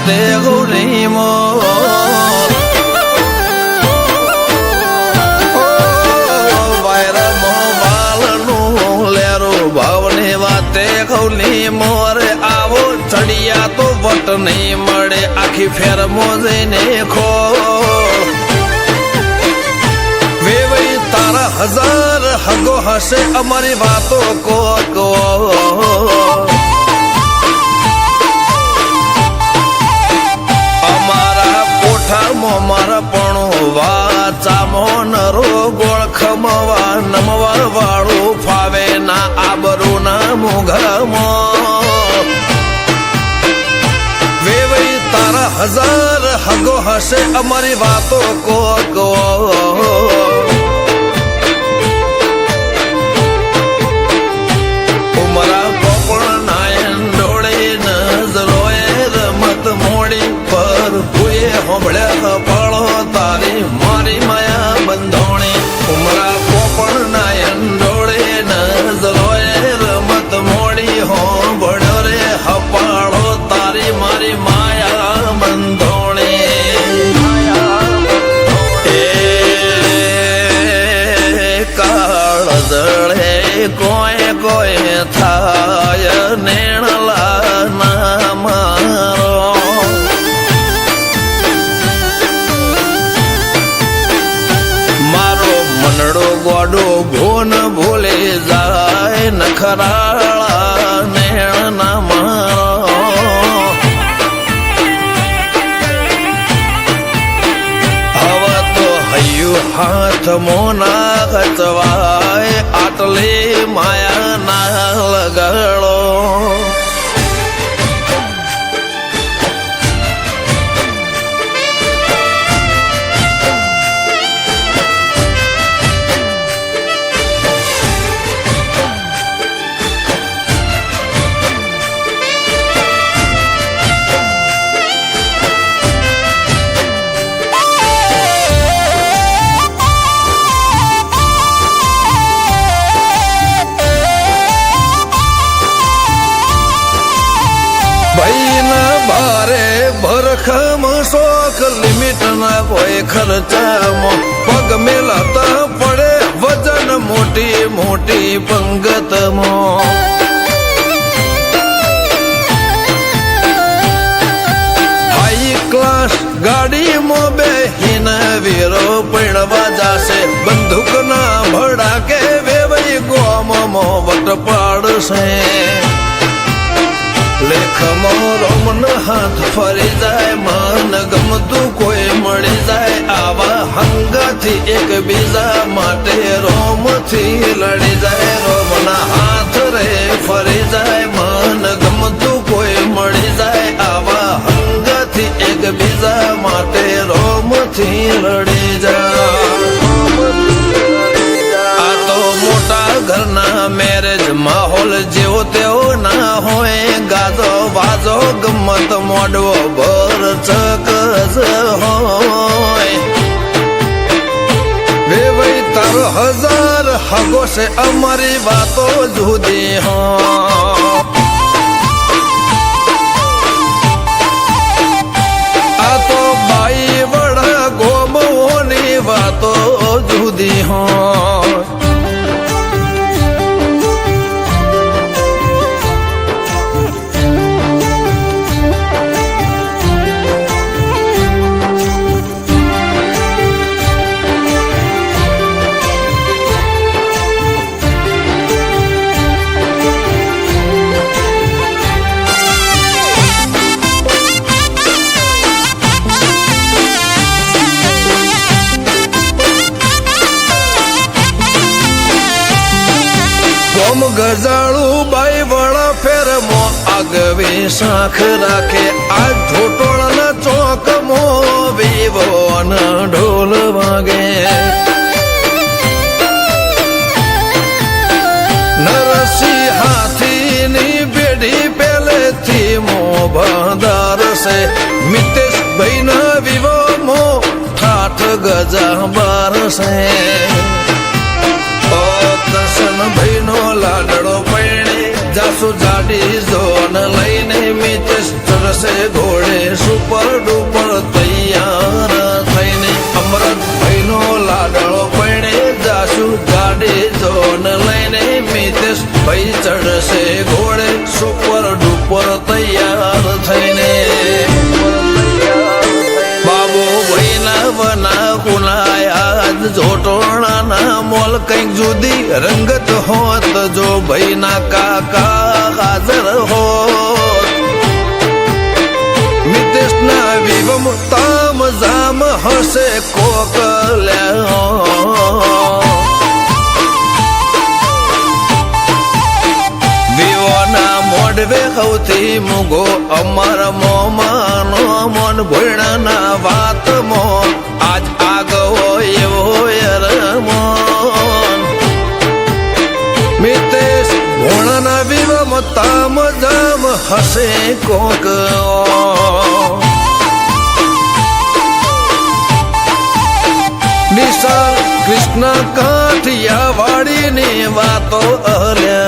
વાતે ગૌરી મો ખૌલી મોરે આવો ચડિયા તો વટ નહીં મળે આખી ફેર મોજને ખો વેવઈ તારા હજાર હગો હશે અમારી વાતો કો અમારા કોઠામાં મારા પણ વાચામો નરો ગોળ ખમવા નમવા વાળું ફાવે ના આબરૂ ના મુઘમાં વેવઈ તારા હજાર હગો હશે અમારી વાતો કો ઉમરા કોપણ નાયન ડોળે નજરોએ રમત મોડી પર હુએ હોંભળ્યા પાળો તારી મારી માયા બંધોણી ઉમરા કોપણ નાયન ડોળે નજરોએ રમત મોડી હોંભળ્યો રે હપાળો તારી મારી માયા બંધોણી કાળ જળે કોઈ કોઈ થાય નેણલા ના મારો મારો મનડો ગોડો ભોન ભૂલે જાય નખરાળા નેણ ના મારો હવે તો હૈયું હાથ મોના ખચવાય આટલે માયા ના લગાડો ભરખમ શોખ લિમિટ ના કોઈ ખર્ચામાં પગ મેલાતા પડે વજન મોટી મોટી પંગતમાં હાઈ ક્લાસ ગાડીમાં બેહીન વીરો પૈણવા જાશે બંદૂક ના ભડાકે વેવઈ ગોમમાં વટ પાડશે લેખમો રોમન હાથ ફરી જાય મન ગમતું કોઈ મળી જાય આવા હંગાથી એકબીજા માટે રોમથી લડી જાય રોમના હાથ રે ફરી જાય મન ગમતું કોઈ મળી જાય આવા હંગાથી એકબીજા માટે રોમથી લડી જાય આ તો મોટા ઘરના મેરેજ માહોલ જેવો તેવો ના હોય ગાજો વાજો ગમત મોડવો ભર ચકજ હોય વેવઈ તારો હજાર હગો છે અમારી વાતો જુદી હોય આ તો બાઈ વડા ગોમોની વાતો જુદી હોય ગોમ ગજાળું બાઈ વડા ફેરમો આગવી શાખ રાખે આ ઢોટોળના ચોકમો વિવો ઢોલ વાગે નરસિંહ હાથીની બેડી પેલેથી મો બાંધાર છે મિતેશ ભાઈ ના વિવો મો ઠાઠ ગજા બાર છે દર્શન ભાઈ નો લાડડો પૈણે જાસુ જાડી જોન લઈને મિતેશ ચડશે ઘોડે સુપર ડુપર તૈયાર થઈને અમરતભાઈનો લાડળો પૈણે જાશું ગાડી જોન લઈને મિતેશ ભાઈ ચડશે ઘોડે સુપર ડુપર તૈયાર થઈને બાબુ ભાઈના વના કુનાયા જોટોણાના મોલ કંઈક જુદી રંગત હોત જો ભાઈના કાકા હાજર હોત મિતેશના વિવમ તામ જામ હશે કોકલ્યા વિવોના મોઢવે સૌથી મૂગો અમર મોમાનો મન ભોયણાના વાતમો આજ આગવો એવો યરમોન મિતેશ ભોણાના વિવમ તામ જામ હશે કોક નિશાળ કૃષ્ણ કાઠિયા વાડીની વાતો અલ્યા